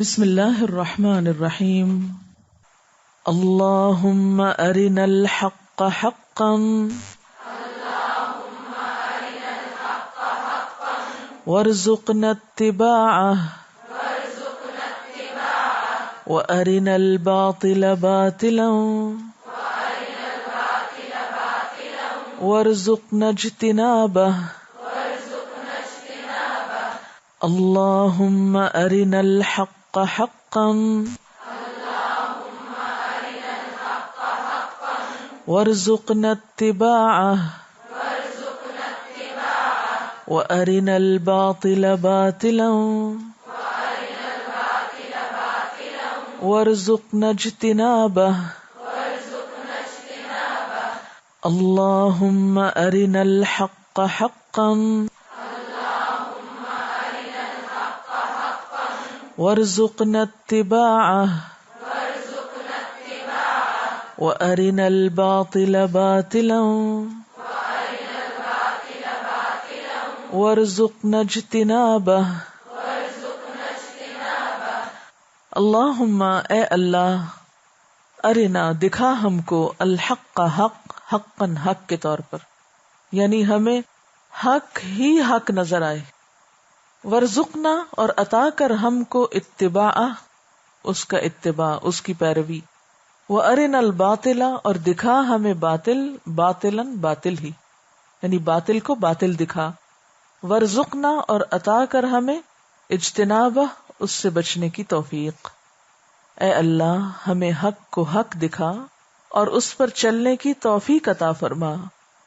بسم اللہ الرحمن الرحیم اللہم ارنا الحق حقا وارزقنا اتباعه وارنا الباطل باطلا وارزقنا اجتنابه اللہم ارنا الحق حقا وارزقنا اتباعه وارنا الباطل باطلا وارزقنا اجتنابه اللہم ارنا الحق حقا وارزقنا اتباعه وارنا الباطل باطلا وارزقنا اجتنابه اللہم اے اللہ ارنا دکھا ہم کو الحق حقا حق کے طور پر، یعنی ہمیں حق ہی حق نظر آئے، ورزقنا اور عطا کر ہم کو اتباع اس کا اتباع، اس کی پیروی، وارنا الباطل اور دکھا ہمیں باطل باطلا باطل ہی، یعنی باطل کو باطل دکھا، ورزقنا اور عطا کر ہمیں اجتنابہ اس سے بچنے کی توفیق۔ اے اللہ ہمیں حق کو حق دکھا اور اس پر چلنے کی توفیق عطا فرما،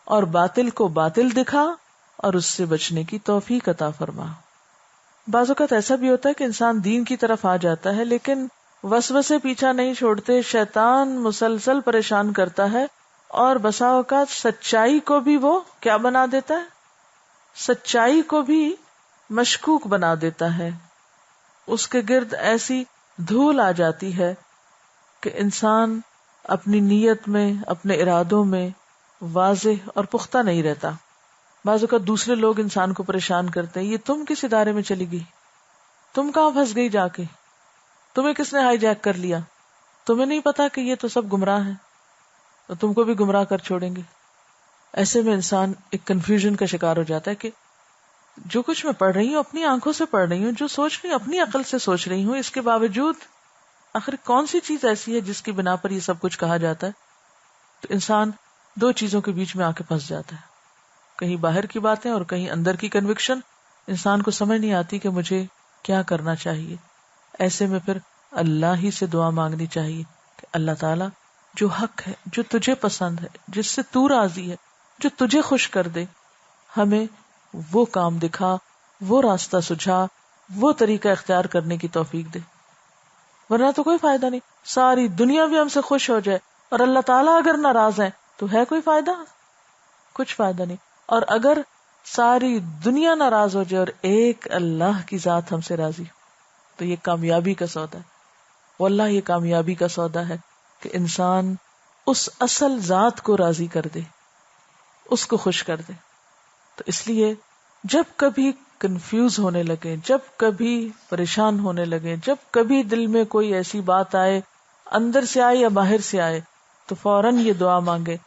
اور باطل کو باطل دکھا اور اس سے بچنے کی توفیق عطا فرما۔ بعض اوقات ایسا بھی ہوتا ہے کہ انسان دین کی طرف آ جاتا ہے لیکن وسوسے پیچھا نہیں چھوڑتے، شیطان مسلسل پریشان کرتا ہے، اور بسا اوقات سچائی کو بھی وہ کیا بنا دیتا ہے، سچائی کو بھی مشکوک بنا دیتا ہے، اس کے گرد ایسی دھول آ جاتی ہے کہ انسان اپنی نیت میں، اپنے ارادوں میں واضح اور پختہ نہیں رہتا۔ بعض اوقات دوسرے لوگ انسان کو پریشان کرتے ہیں، یہ تم کس ادارے میں چلی گئی، تم کہاں پھنس گئی جا کے، تمہیں کس نے ہائی جیک کر لیا، تمہیں نہیں پتا کہ یہ تو سب گمراہ ہیں تو تم کو بھی گمراہ کر چھوڑیں گے۔ ایسے میں انسان ایک کنفیوژن کا شکار ہو جاتا ہے کہ جو کچھ میں پڑھ رہی ہوں اپنی آنکھوں سے پڑھ رہی ہوں، جو سوچ رہی ہوں اپنی عقل سے سوچ رہی ہوں، اس کے باوجود آخر کون سی چیز ایسی ہے جس کی بنا پر یہ سب کچھ کہا جاتا ہے؟ تو انسان دو چیزوں کے بیچ میں آ کے پھنس جاتا ہے، کہیں باہر کی باتیں اور کہیں اندر کی کنوکشن، انسان کو سمجھ نہیں آتی کہ مجھے کیا کرنا چاہیے۔ ایسے میں پھر اللہ ہی سے دعا مانگنی چاہیے کہ اللہ تعالیٰ جو حق ہے، جو تجھے پسند ہے، جس سے تو راضی ہے، جو تجھے خوش کر دے، ہمیں وہ کام دکھا، وہ راستہ سجھا، وہ طریقہ اختیار کرنے کی توفیق دے، ورنہ تو کوئی فائدہ نہیں۔ ساری دنیا بھی ہم سے خوش ہو جائے اور اللہ تعالیٰ اگر ناراض ہے تو ہے کوئی فائدہ؟ کچھ فائدہ نہیں۔ اور اگر ساری دنیا ناراض ہو جائے اور ایک اللہ کی ذات ہم سے راضی تو یہ کامیابی کا سودا ہے، واللہ یہ کامیابی کا سودا ہے کہ انسان اس اصل ذات کو راضی کر دے، اس کو خوش کر دے۔ تو اس لیے جب کبھی کنفیوز ہونے لگے، جب کبھی پریشان ہونے لگے، جب کبھی دل میں کوئی ایسی بات آئے، اندر سے آئے یا باہر سے آئے، تو فوراً یہ دعا مانگے،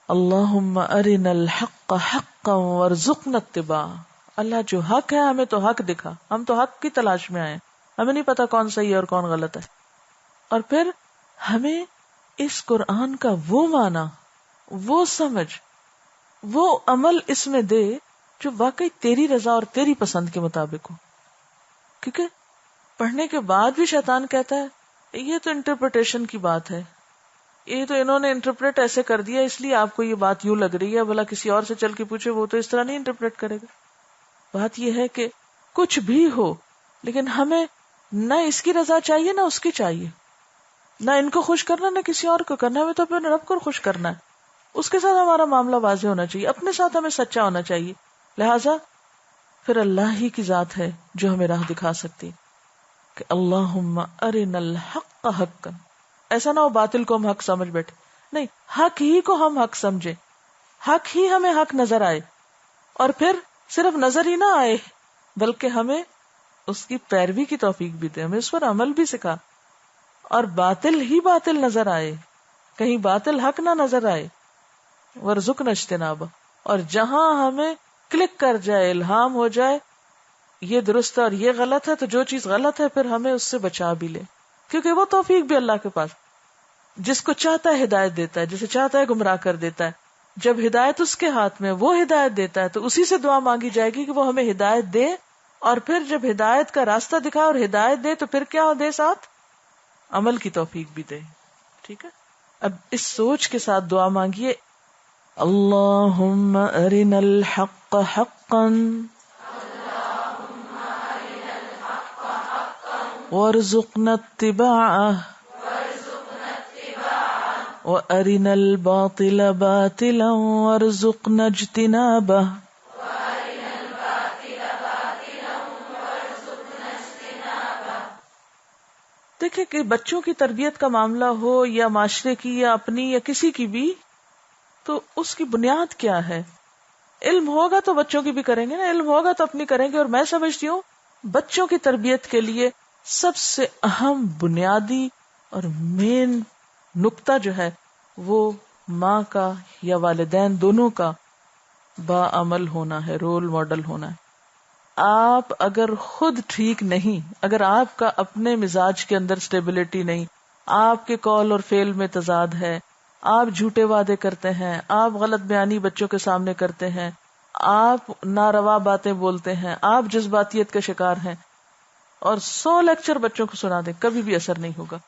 اللہم ارنا الحق حقا وارزقنا اتباعہ، اللہ جو حق ہے ہمیں تو حق دکھا، ہم تو حق کی تلاش میں آئے، ہمیں نہیں پتا کون صحیح ہے اور کون غلط ہے، اور پھر ہمیں اس قرآن کا وہ معنی، وہ سمجھ، وہ عمل اس میں دے جو واقعی تیری رضا اور تیری پسند کے مطابق ہو۔ کیونکہ پڑھنے کے بعد بھی شیطان کہتا ہے یہ تو انٹرپریٹیشن کی بات ہے، یہ تو انہوں نے انٹرپریٹ ایسے کر دیا اس لیے آپ کو یہ بات یوں لگ رہی ہے، بھلا کسی اور سے چل کے پوچھے وہ تو اس طرح نہیں انٹرپریٹ کرے گا۔ بات یہ ہے کہ کچھ بھی ہو لیکن ہمیں نہ اس کی رضا چاہیے نہ اس کی چاہیے، نہ ان کو خوش کرنا نہ کسی اور کو کرنا، ہمیں تو اپنے رب کو خوش کرنا ہے، اس کے ساتھ ہمارا معاملہ واضح ہونا چاہیے، اپنے ساتھ ہمیں سچا ہونا چاہیے۔ لہٰذا پھر اللہ ہی کی ذات ہے جو ہمیں راہ دکھا سکتی کہ اللہم ارنا الحق حقا، ایسا نہ ہو باطل کو ہم حق سمجھ بیٹھے، نہیں، حق ہی کو ہم حق سمجھے، حق ہی ہمیں حق نظر آئے، اور پھر صرف نظر ہی نہ آئے بلکہ ہمیں اس کی پیروی کی توفیق بھی دے، ہمیں اس پر عمل بھی سکھا، اور باطل ہی باطل نظر آئے، کہیں باطل حق نہ نظر آئے، ورزقنا اجتنابہ، اور جہاں ہمیں کلک کر جائے، الہام ہو جائے یہ درست ہے اور یہ غلط ہے، تو جو چیز غلط ہے پھر ہمیں اس سے بچا بھی لے، کیونکہ وہ توفیق بھی اللہ کے پاس، جس کو چاہتا ہے ہدایت دیتا ہے، جسے چاہتا ہے گمراہ کر دیتا ہے۔ جب ہدایت اس کے ہاتھ میں، وہ ہدایت دیتا ہے، تو اسی سے دعا مانگی جائے گی کہ وہ ہمیں ہدایت دے، اور پھر جب ہدایت کا راستہ دکھائے اور ہدایت دے تو پھر کیا دے؟ ساتھ عمل کی توفیق بھی دے۔ ٹھیک ہے، اب اس سوچ کے ساتھ دعا مانگیے، اللہم ارنا الحق حقا وارزقنا اتباعہ وارنا الباطل باطلا وارزقنا اجتنابہ۔ دیکھیں کہ بچوں کی تربیت کا معاملہ ہو یا معاشرے کی یا اپنی یا کسی کی بھی، تو اس کی بنیاد کیا ہے؟ علم ہوگا تو بچوں کی بھی کریں گے نا، علم ہوگا تو اپنی کریں گے، اور میں سمجھتی ہوں بچوں کی تربیت کے لیے سب سے اہم بنیادی اور مین نقطہ جو ہے وہ ماں کا یا والدین دونوں کا باعمل ہونا ہے، رول ماڈل ہونا ہے۔ آپ اگر خود ٹھیک نہیں، اگر آپ کا اپنے مزاج کے اندر سٹیبلٹی نہیں، آپ کے قول اور فعل میں تضاد ہے، آپ جھوٹے وعدے کرتے ہیں، آپ غلط بیانی بچوں کے سامنے کرتے ہیں، آپ ناروا باتیں بولتے ہیں، آپ جذباتیت کا شکار ہیں، اور 100 لیکچر بچوں کو سنا دیں، کبھی بھی اثر نہیں ہوگا۔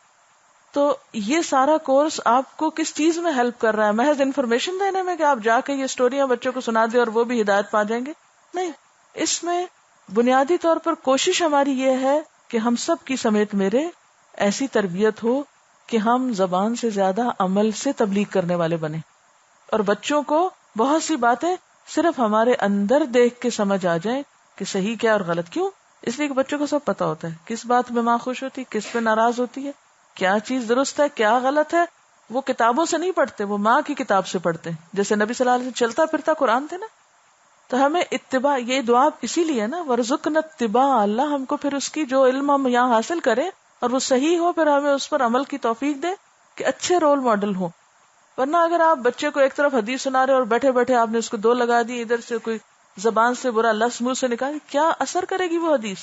تو یہ سارا کورس آپ کو کس چیز میں ہیلپ کر رہا ہے؟ محض انفارمیشن دینے میں کہ آپ جا کے یہ سٹوریاں بچوں کو سنا دیں اور وہ بھی ہدایت پا جائیں گے؟ نہیں، اس میں بنیادی طور پر کوشش ہماری یہ ہے کہ ہم سب کی سمیت میرے ایسی تربیت ہو کہ ہم زبان سے زیادہ عمل سے تبلیغ کرنے والے بنے، اور بچوں کو بہت سی باتیں صرف ہمارے اندر دیکھ کے سمجھ آ جائیں کہ صحیح کیا اور غلط کیوں۔ اس لیے کہ بچوں کو سب پتا ہوتا ہے کس بات میں ماں خوش ہوتی، کس پہ ناراض ہوتی ہے، کیا چیز درست ہے کیا غلط ہے۔ وہ کتابوں سے نہیں پڑھتے، وہ ماں کی کتاب سے پڑھتے ہیں، جیسے نبی صلی اللہ علیہ وسلم چلتا پھرتا قرآن تھے نا۔ تو ہمیں اتباع، یہ دعا اسی لیے نا، ورزقنا اتباع، اللہ ہم کو پھر اس کی جو علم ہم یہاں حاصل کریں اور وہ صحیح ہو، پھر ہمیں اس پر عمل کی توفیق دے کہ اچھے رول ماڈل ہوں۔ ورنہ اگر آپ بچے کو ایک طرف حدیث سنا رہے اور بیٹھے بیٹھے آپ نے اس کو 2 لگا دی، ادھر سے کوئی زبان سے برا لفظ منہ سے نکال، کیا اثر کرے گی وہ حدیث؟